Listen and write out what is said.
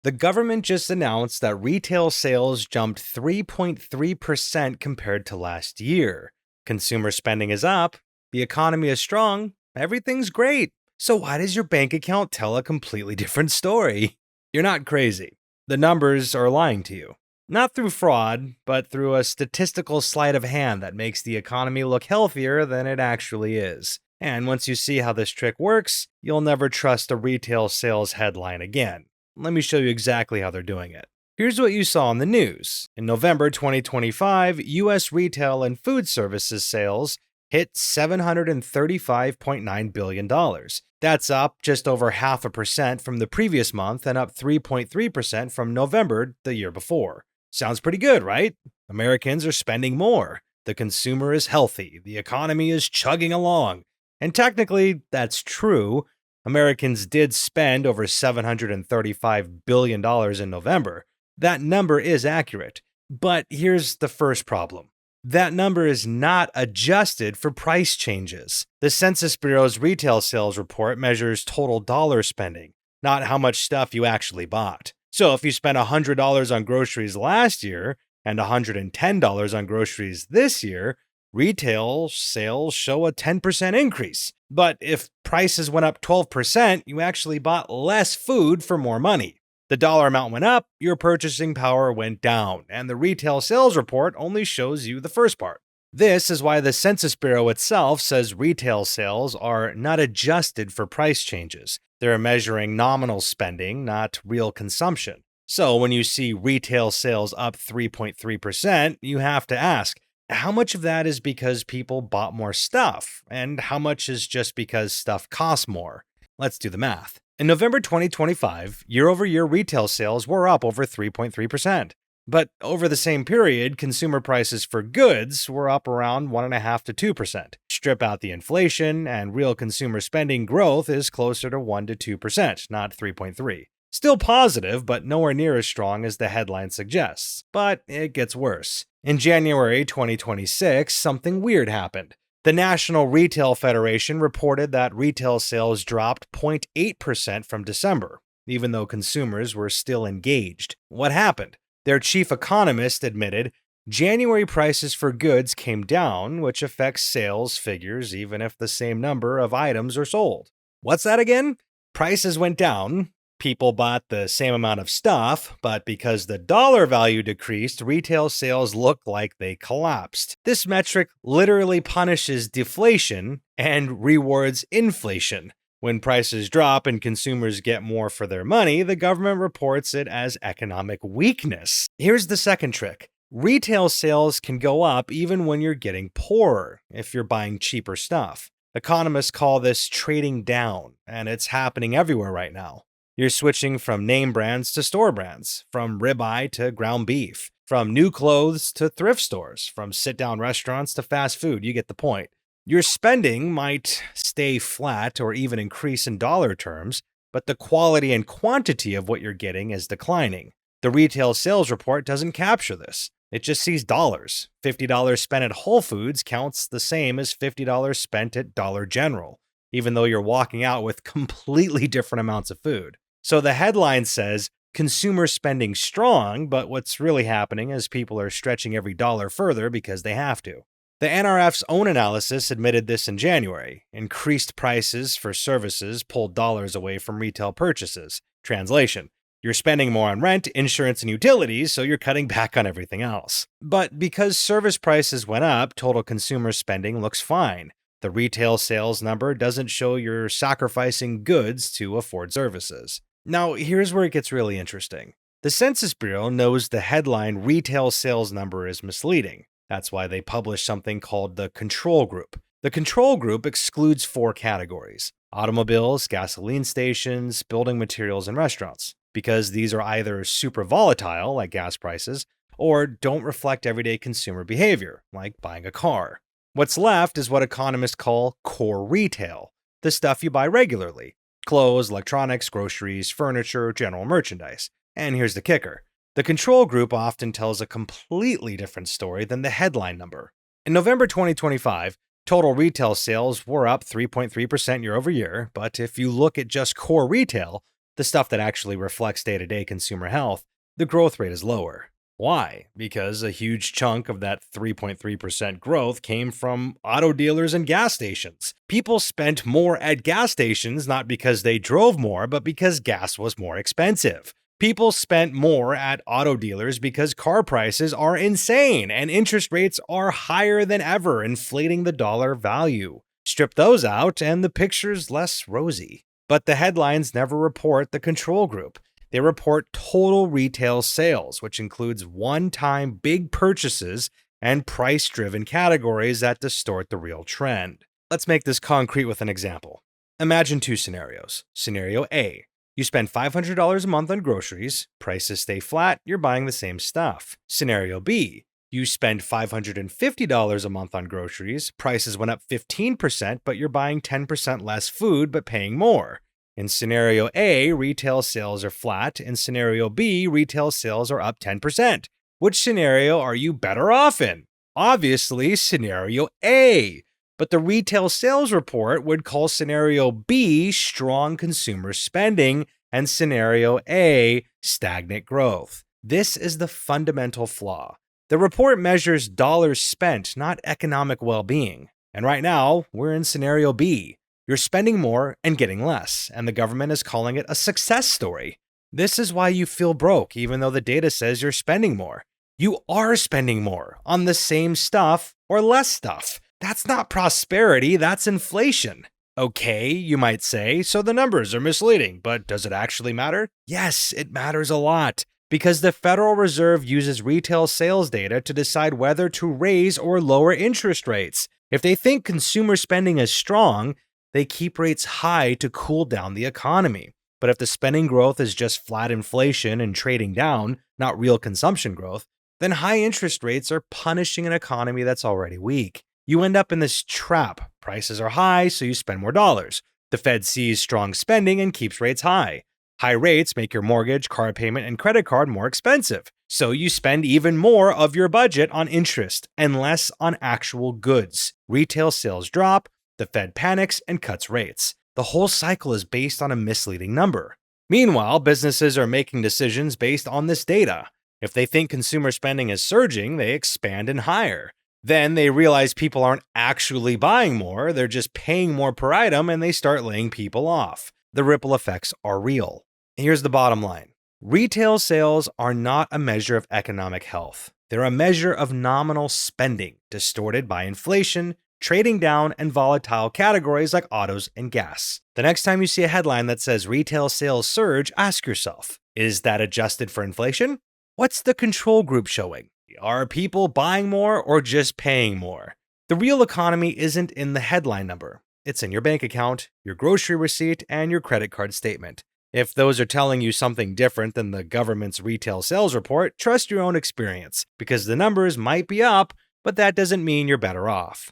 The government just announced that retail sales jumped 3.3% compared to last year. Consumer spending is up, the economy is strong, everything's great. So, why does your bank account tell a completely different story? You're not crazy. The numbers are lying to you. Not through fraud, but through a statistical sleight of hand that makes the economy look healthier than it actually is. And once you see how this trick works, you'll never trust a retail sales headline again. Let me show you exactly how they're doing it. Here's what you saw in the news. In November 2025, US retail and food services sales hit $735.9 billion. That's up just over 0.5% from the previous month and up 3.3% from November the year before. Sounds pretty good, right? Americans are spending more. The consumer is healthy. The economy is chugging along. And technically, that's true. Americans did spend over $735 billion in November. That number is accurate. But here's the first problem. That number is not adjusted for price changes. The Census Bureau's retail sales report measures total dollar spending, not how much stuff you actually bought. So if you spent $100 on groceries last year and $110 on groceries this year, retail sales show a 10% increase. But if prices went up 12%, you actually bought less food for more money. The dollar amount went up, your purchasing power went down, and the retail sales report only shows you the first part. This is why the Census Bureau itself says retail sales are not adjusted for price changes. They're measuring nominal spending, not real consumption. So when you see retail sales up 3.3%, you have to ask, how much of that is because people bought more stuff, and how much is just because stuff costs more? Let's do the math. In November 2025, year-over-year retail sales were up over 3.3%. But over the same period, consumer prices for goods were up around 1.5% to 2%. Strip out the inflation, and real consumer spending growth is closer to 1% to 2%, not 3.3%. Still positive, but nowhere near as strong as the headline suggests. But it gets worse. In January 2026, something weird happened. The National Retail Federation reported that retail sales dropped 0.8% from December, even though consumers were still engaged. What happened? Their chief economist admitted January prices for goods came down, which affects sales figures even if the same number of items are sold. What's that again? Prices went down. People bought the same amount of stuff, but because the dollar value decreased, retail sales looked like they collapsed. This metric literally punishes deflation and rewards inflation. When prices drop and consumers get more for their money, the government reports it as economic weakness. Here's the second trick. Retail sales can go up even when you're getting poorer, if you're buying cheaper stuff. Economists call this trading down, and it's happening everywhere right now. You're switching from name brands to store brands, from ribeye to ground beef, from new clothes to thrift stores, from sit-down restaurants to fast food. You get the point. Your spending might stay flat or even increase in dollar terms, but the quality and quantity of what you're getting is declining. The retail sales report doesn't capture this. It just sees dollars. $50 spent at Whole Foods counts the same as $50 spent at Dollar General, even though you're walking out with completely different amounts of food. So the headline says, consumer spending strong, but what's really happening is people are stretching every dollar further because they have to. The NRF's own analysis admitted this in January. Increased prices for services pulled dollars away from retail purchases. Translation: you're spending more on rent, insurance, and utilities, so you're cutting back on everything else. But because service prices went up, total consumer spending looks fine. The retail sales number doesn't show you're sacrificing goods to afford services. Now, here's where it gets really interesting. The Census Bureau knows the headline retail sales number is misleading. That's why they publish something called the control group. The control group excludes 4 categories: automobiles, gasoline stations, building materials, and restaurants, because these are either super volatile, like gas prices, or don't reflect everyday consumer behavior, like buying a car. What's left is what economists call core retail, the stuff you buy regularly: clothes, electronics, groceries, furniture, general merchandise. And here's the kicker. The control group often tells a completely different story than the headline number. In November 2025, total retail sales were up 3.3% year over year, but if you look at just core retail, the stuff that actually reflects day to day consumer health, the growth rate is lower. Why? Because a huge chunk of that 3.3% growth came from auto dealers and gas stations. People spent more at gas stations not because they drove more, but because gas was more expensive. People spent more at auto dealers because car prices are insane and interest rates are higher than ever, inflating the dollar value. Strip those out, and the picture's less rosy. But the headlines never report the control group. They report total retail sales, which includes one-time big purchases and price-driven categories that distort the real trend. Let's make this concrete with an example. Imagine two scenarios. Scenario A. You spend $500 a month on groceries, prices stay flat, you're buying the same stuff. Scenario B. You spend $550 a month on groceries, prices went up 15%, but you're buying 10% less food but paying more. In scenario A, retail sales are flat. In scenario B, retail sales are up 10%. Which scenario are you better off in? Obviously, scenario A. But the retail sales report would call scenario B strong consumer spending and scenario A stagnant growth. This is the fundamental flaw. The report measures dollars spent, not economic well-being. And right now, we're in scenario B. You're spending more and getting less, and the government is calling it a success story. This is why you feel broke, even though the data says you're spending more. You are spending more on the same stuff or less stuff. That's not prosperity, that's inflation. Okay, you might say, so the numbers are misleading, but does it actually matter? Yes, it matters a lot, because the Federal Reserve uses retail sales data to decide whether to raise or lower interest rates. If they think consumer spending is strong, they keep rates high to cool down the economy. But if the spending growth is just flat inflation and trading down, not real consumption growth, then high interest rates are punishing an economy that's already weak. You end up in this trap. Prices are high, so you spend more dollars. The Fed sees strong spending and keeps rates high. High rates make your mortgage, car payment, and credit card more expensive. So you spend even more of your budget on interest and less on actual goods. Retail sales drop, the Fed panics and cuts rates. The whole cycle is based on a misleading number. Meanwhile, businesses are making decisions based on this data. If they think consumer spending is surging, they expand and hire. Then they realize people aren't actually buying more, they're just paying more per item, and they start laying people off. The ripple effects are real. Here's the bottom line. Retail sales are not a measure of economic health. They're a measure of nominal spending, distorted by inflation, trading down, and volatile categories like autos and gas. The next time you see a headline that says retail sales surge, ask yourself, is that adjusted for inflation? What's the control group showing? Are people buying more or just paying more? The real economy isn't in the headline number. It's in your bank account, your grocery receipt, and your credit card statement. If those are telling you something different than the government's retail sales report, trust your own experience, because the numbers might be up, but that doesn't mean you're better off.